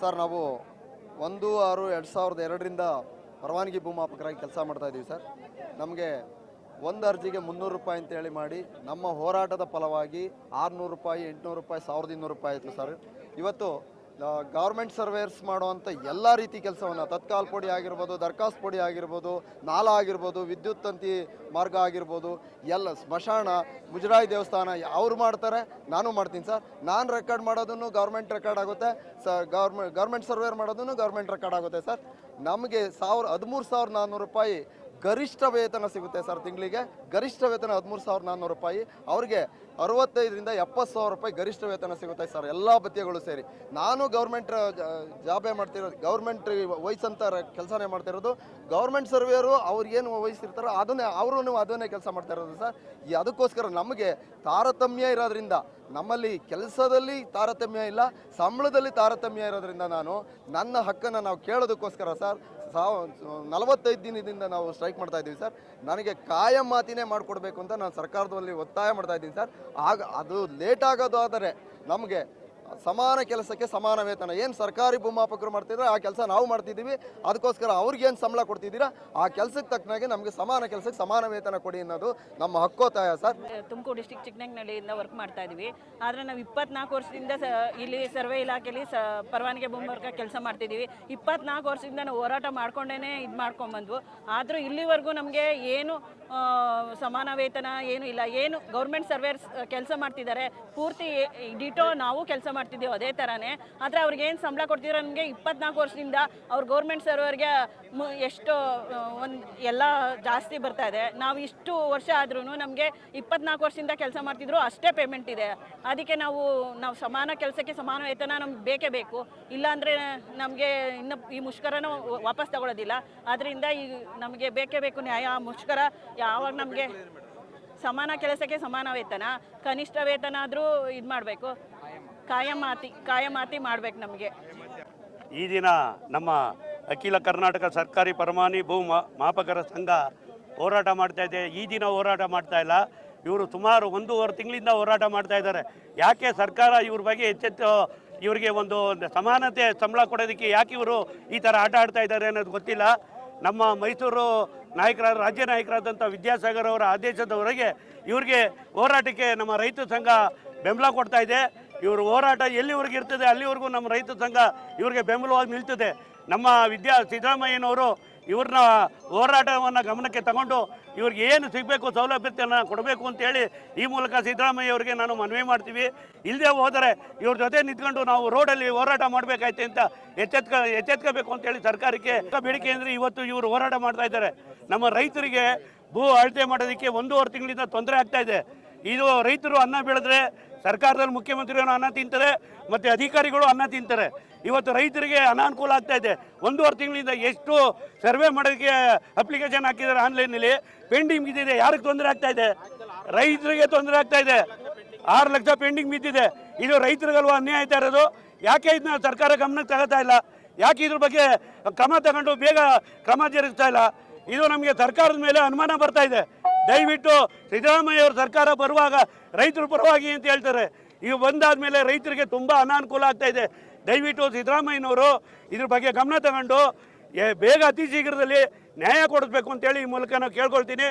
Sir ನಾವು 1/6/2002ರಿಂದ ಪರವಾನಗಿ ಭೂಮಾಪಕರಾಗಿ ಕೆಲಸ ಮಾಡ್ತಾ ಇದ್ದೀವಿ ಸರ್. ನಮಗೆ ಒಂದು ಅರ್ಜಿಗೆ 300 ರೂಪಾಯಿ ಅಂತೇಳಿ ಮಾಡಿ ನಮ್ಮ ಹೋರಾಟದ ಫಲವಾಗಿ 600 ರೂಪಾಯಿ, 800 ರೂಪಾಯಿ, 1200 ರೂಪಾಯಿ ಆಯಿತು ಸರ್. ಇವತ್ತು ಗೌರ್ಮೆಂಟ್ ಸರ್ವೇರ್ಸ್ ಮಾಡುವಂಥ ಎಲ್ಲ ರೀತಿ ಕೆಲಸವನ್ನು, ತತ್ಕಾಲ್ ಪೊಡಿ ಆಗಿರ್ಬೋದು, ದರ್ಖಾಸ್ತ್ ಪೊಡಿ ಆಗಿರ್ಬೋದು, ನಾಲಾ ಆಗಿರ್ಬೋದು, ವಿದ್ಯುತ್ ತಂತಿ ಮಾರ್ಗ ಆಗಿರ್ಬೋದು, ಎಲ್ಲ ಸ್ಮಶಾನ, ಮುಜರಾಯಿ ದೇವಸ್ಥಾನ ಅವ್ರು ಮಾಡ್ತಾರೆ, ನಾನು ಮಾಡ್ತೀನಿ ಸರ್. ನಾನು ರೆಕಾರ್ಡ್ ಮಾಡೋದನ್ನು ಗೌರ್ಮೆಂಟ್ ರೆಕಾರ್ಡ್ ಆಗುತ್ತೆ, ಗೌರ್ಮೆಂಟ್ ಸರ್ವೇರ್ ಮಾಡೋದನ್ನು ಗೌರ್ಮೆಂಟ್ ರೆಕಾರ್ಡ್ ಆಗುತ್ತೆ ಸರ್. ನಮಗೆ 13,400 ರೂಪಾಯಿ ಗರಿಷ್ಠ ವೇತನ ಸಿಗುತ್ತೆ ಸರ್. ತಿಂಗಳಿಗೆ ಗರಿಷ್ಠ ವೇತನ 13,400 ರೂಪಾಯಿ. ಅವ್ರಿಗೆ 65ರಿಂದ 70,000 ರೂಪಾಯಿ ಗರಿಷ್ಠ ವೇತನ ಸಿಗುತ್ತೆ ಸರ್, ಎಲ್ಲ ಭತ್ಯೆಗಳು ಸೇರಿ. ನಾನು ಗೌರ್ಮೆಂಟ್ ಜಾಬೇ ಮಾಡ್ತಿರೋದು, ಗೌರ್ಮೆಂಟ್ ವಯಸ್ಸಂತ ಕೆಲಸನೇ ಮಾಡ್ತಿರೋದು. ಗೌರ್ಮೆಂಟ್ ಸರ್ವೇರು ಅವ್ರಿಗೇನು ವಹಿಸಿರ್ತಾರೋ ಅದನ್ನೇ ಕೆಲಸ ಮಾಡ್ತಾ ಇರೋದು ಸರ್. ಅದಕ್ಕೋಸ್ಕರ ನಮಗೆ ತಾರತಮ್ಯ ಇರೋದ್ರಿಂದ, ನಮ್ಮಲ್ಲಿ ಕೆಲಸದಲ್ಲಿ ತಾರತಮ್ಯ ಇಲ್ಲ, ಸಂಬಳದಲ್ಲಿ ತಾರತಮ್ಯ ಇರೋದ್ರಿಂದ ನನ್ನ ಹಕ್ಕನ್ನು ನಾವು ಕೇಳೋದಕ್ಕೋಸ್ಕರ ಸರ್ 45 ದಿನದಿಂದ ನಾವು ಸ್ಟ್ರೈಕ್ ಮಾಡ್ತಾ ಇದ್ದೀವಿ ಸರ್. ನನಗೆ ಕಾಯಂ ಮಾತಿನೇ ಮಾಡಿಕೊಡ್ಬೇಕು ಅಂತ ನಾನು ಸರ್ಕಾರದಲ್ಲಿ ಒತ್ತಾಯ ಮಾಡ್ತಾ ಇದ್ದೀನಿ ಸರ್. ಅದು ಲೇಟ್ ಆಗೋದಾದರೆ ನಮಗೆ ಸಮಾನ ಕೆಲಸಕ್ಕೆ ಸಮಾನ ವೇತನ, ಏನು ಸರ್ಕಾರಿ ಭೂಮಾಪಕರು ಮಾಡ್ತಿದ್ರೆ ಆ ಕೆಲಸ ನಾವು ಮಾಡ್ತಿದ್ದೀವಿ. ಅದಕ್ಕೋಸ್ಕರ ಅವ್ರಿಗೇನು ಸಂಬಳ ಕೊಡ್ತಿದ್ದೀರಾ ಆ ಕೆಲಸಕ್ಕೆ ತಕ್ಕನಾಗೆ ನಮಗೆ ಸಮಾನ ಕೆಲಸಕ್ಕೆ ಸಮಾನ ವೇತನ ಕೊಡಿ ಅನ್ನೋದು ನಮ್ಮ ಹಕ್ಕೋತ್ತಾಯ ಸರ್. ತುಮಕೂರು ಡಿಸ್ಟಿಕ್ ಚಿಕ್ಕನಹಳ್ಳಿಯಿಂದ ವರ್ಕ್ ಮಾಡ್ತಾ ಇದ್ದೀವಿ. ಆದರೆ ನಾವು 24 ವರ್ಷದಿಂದ ಇಲ್ಲಿ ಸರ್ವೆ ಇಲಾಖೆಯಲ್ಲಿ ಪರವಾನಗಿ ಭೂಮಾಪಕ ಕೆಲಸ ಮಾಡ್ತಿದ್ದೀವಿ. 24 ವರ್ಷದಿಂದ ನಾವು ಹೋರಾಟ ಮಾಡ್ಕೊಂಡೇ ಇದು ಮಾಡ್ಕೊಂಡ್ಬಂದ್ವು. ಆದರೂ ಇಲ್ಲಿವರೆಗೂ ನಮಗೆ ಏನು ಸಮಾನ ವೇತನ ಏನೂ ಇಲ್ಲ. ಏನು ಗೌರ್ಮೆಂಟ್ ಸರ್ವೇರ್ಸ್ ಕೆಲಸ ಮಾಡ್ತಿದ್ದಾರೆ, ಪೂರ್ತಿ ಡಿಟೋ ನಾವು ಕೆಲಸ ಮಾಡ್ತಿದ್ದೀವಿ ಅದೇ ಥರನೇ. ಆದರೆ ಅವ್ರಿಗೇನು ಸಂಬಳ ಕೊಡ್ತಿದ್ರು ನಮಗೆ 24 ವರ್ಷದಿಂದ ಅವ್ರು ಗೌರ್ಮೆಂಟ್ ಸರ್ವರ್ಗೆ ಎಷ್ಟು ಎಲ್ಲ ಜಾಸ್ತಿ ಬರ್ತಾ ಇದೆ. ನಾವು ಇಷ್ಟು ವರ್ಷ ಆದ್ರೂ ನಮಗೆ 24 ವರ್ಷದಿಂದ ಕೆಲಸ ಮಾಡ್ತಿದ್ರು ಅಷ್ಟೇ ಪೇಮೆಂಟ್ ಇದೆ. ಅದಕ್ಕೆ ನಾವು ಸಮಾನ ಕೆಲಸಕ್ಕೆ ಸಮಾನ ವೇತನ ನಮ್ಗೆ ಬೇಕೇ ಬೇಕು. ಇಲ್ಲಾಂದರೆ ನಮಗೆ ಇನ್ನು ಈ ಮುಷ್ಕರನ ವಾಪಸ್ ತಗೊಳ್ಳೋದಿಲ್ಲ. ಆದ್ದರಿಂದ ಈಗ ನಮಗೆ ಬೇಕೇ ಬೇಕು ನ್ಯಾಯ. ಮುಷ್ಕರ ಯಾವಾಗ ನಮಗೆ ಸಮಾನ ಕೆಲಸಕ್ಕೆ ಸಮಾನ ವೇತನ, ಕನಿಷ್ಠ ವೇತನ ಆದರೂ ಇದು ಮಾಡಬೇಕು, ಕಾಯಮಾತಿ ಮಾಡಬೇಕು ನಮಗೆ. ಈ ದಿನ ನಮ್ಮ ಅಖಿಲ ಕರ್ನಾಟಕ ಸರ್ಕಾರಿ ಪರವಾನಗಿ ಮಾಪಕರ ಸಂಘ ಹೋರಾಟ ಮಾಡ್ತಾ ಇದೆ. ಈ ದಿನ ಹೋರಾಟ ಮಾಡ್ತಾ ಇಲ್ಲ, ಇವರು ಸುಮಾರು 1.5 ತಿಂಗಳಿಂದ ಹೋರಾಟ ಮಾಡ್ತಾ ಇದ್ದಾರೆ. ಯಾಕೆ ಸರ್ಕಾರ ಇವ್ರ ಬಗ್ಗೆ ಎಚ್ಚೆತ್ತು ಇವರಿಗೆ ಒಂದು ಸಮಾನತೆ ಸಂಬಳ ಕೊಡೋದಕ್ಕೆ ಯಾಕೆ ಇವರು ಈ ಥರ ಆಟ ಆಡ್ತಾ ಇದ್ದಾರೆ ಅನ್ನೋದು ಗೊತ್ತಿಲ್ಲ. ನಮ್ಮ ಮೈಸೂರು ರಾಜ್ಯ ನಾಯಕರಾದಂಥ ವಿದ್ಯಾಸಾಗರ್ ಅವರ ಆದೇಶದವರೆಗೆ ಇವ್ರಿಗೆ ಹೋರಾಟಕ್ಕೆ ನಮ್ಮ ರೈತ ಸಂಘ ಬೆಂಬಲ ಕೊಡ್ತಾ ಇದೆ. ಇವರು ಹೋರಾಟ ಎಲ್ಲಿವರೆಗೆ ಇರ್ತದೆ ಅಲ್ಲಿವರೆಗೂ ನಮ್ಮ ರೈತ ಸಂಘ ಇವ್ರಿಗೆ ಬೆಂಬಲವಾಗಿ ನಿಲ್ತದೆ. ನಮ್ಮ ಸಿದ್ದರಾಮಯ್ಯನವರು ಇವ್ರನ್ನ ಹೋರಾಟವನ್ನು ಗಮನಕ್ಕೆ ತಗೊಂಡು ಇವ್ರಿಗೆ ಏನು ಸಿಗಬೇಕು ಸೌಲಭ್ಯತೆಯನ್ನು ಕೊಡಬೇಕು ಅಂತೇಳಿ ಈ ಮೂಲಕ ಸಿದ್ದರಾಮಯ್ಯ ಅವರಿಗೆ ನಾನು ಮನವಿ ಮಾಡ್ತೀವಿ. ಇಲ್ಲದೆ ಹೋದರೆ ಇವ್ರ ಜೊತೆ ನಿಂತ್ಕೊಂಡು ನಾವು ರೋಡಲ್ಲಿ ಹೋರಾಟ ಮಾಡಬೇಕಾಯ್ತೆ ಅಂತ ಎಚ್ಚೆತ್ಕೋಬೇಕು ಅಂತೇಳಿ ಸರ್ಕಾರಕ್ಕೆ ಬೇಡಿಕೆ ಅಂದರೆ ಇವತ್ತು ಇವರು ಹೋರಾಟ ಮಾಡ್ತಾ ಇದ್ದಾರೆ. ನಮ್ಮ ರೈತರಿಗೆ ಭೂ ಅಳತೆ ಮಾಡೋದಕ್ಕೆ 1.5 ತಿಂಗಳಿಂದ ತೊಂದರೆ ಆಗ್ತಾ ಇದೆ. ಇದು ರೈತರು ಅನ್ನ ಬೆಳೆದ್ರೆ ಸರ್ಕಾರದಲ್ಲಿ ಮುಖ್ಯಮಂತ್ರಿಗಳು ಅನ್ನ ತಿಂತಾರೆ ಮತ್ತು ಅಧಿಕಾರಿಗಳು ಅನ್ನ ತಿಂತಾರೆ. ಇವತ್ತು ರೈತರಿಗೆ ಅನಾನುಕೂಲ ಆಗ್ತಾ ಇದೆ. 1.5 ತಿಂಗಳಿಂದ ಎಷ್ಟು ಸರ್ವೆ ಮಾಡೋದಕ್ಕೆ ಅಪ್ಲಿಕೇಶನ್ ಹಾಕಿದ್ದಾರೆ ಆನ್ಲೈನಲ್ಲಿ, ಪೆಂಡಿಂಗ್ ಬಿದ್ದಿದೆ. ಯಾರಿಗೆ ತೊಂದರೆ ಆಗ್ತಾ ಇದೆ? ರೈತರಿಗೆ ತೊಂದರೆ ಆಗ್ತಾ ಇದೆ. 6 ಲಕ್ಷ ಪೆಂಡಿಂಗ್ ಬಿದ್ದಿದೆ. ಇದು ರೈತರಿಗಲ್ವ ಅನ್ಯಾಯ ಆಯ್ತಾ ಇರೋದು? ಯಾಕೆ ಇದನ್ನ ಸರ್ಕಾರ ಗಮನಕ್ಕೆ ತಗೋತಾ ಇಲ್ಲ? ಯಾಕೆ ಇದ್ರ ಬಗ್ಗೆ ಕ್ರಮ ತಗೊಂಡು ಬೇಗ ಕ್ರಮ ಜರುಗಿಸ್ತಾ ಇಲ್ಲ? ಇದು ನಮಗೆ ಸರ್ಕಾರದ ಮೇಲೆ ಅನುಮಾನ ಬರ್ತಾ ಇದೆ. ದಯವಿಟ್ಟು ಸಿದ್ದರಾಮಯ್ಯ ಅವ್ರ ಸರ್ಕಾರ ಬರುವಾಗ ರೈತರ ಪರವಾಗಿ ಅಂತ ಹೇಳ್ತಾರೆ. ಈಗ ಬಂದಾದ ಮೇಲೆ ರೈತರಿಗೆ ತುಂಬ ಅನಾನುಕೂಲ ಆಗ್ತಾ ಇದೆ. ದಯವಿಟ್ಟು ಸಿದ್ದರಾಮಯ್ಯನವರು ಇದ್ರ ಬಗ್ಗೆ ಗಮನ ತಗೊಂಡು ಬೇಗ ಅತಿ ಶೀಘ್ರದಲ್ಲಿ ನ್ಯಾಯ ಕೊಡಿಸ್ಬೇಕು ಅಂತೇಳಿ ಈ ಮೂಲಕ ನಾನು ಕೇಳ್ಕೊಳ್ತೀನಿ.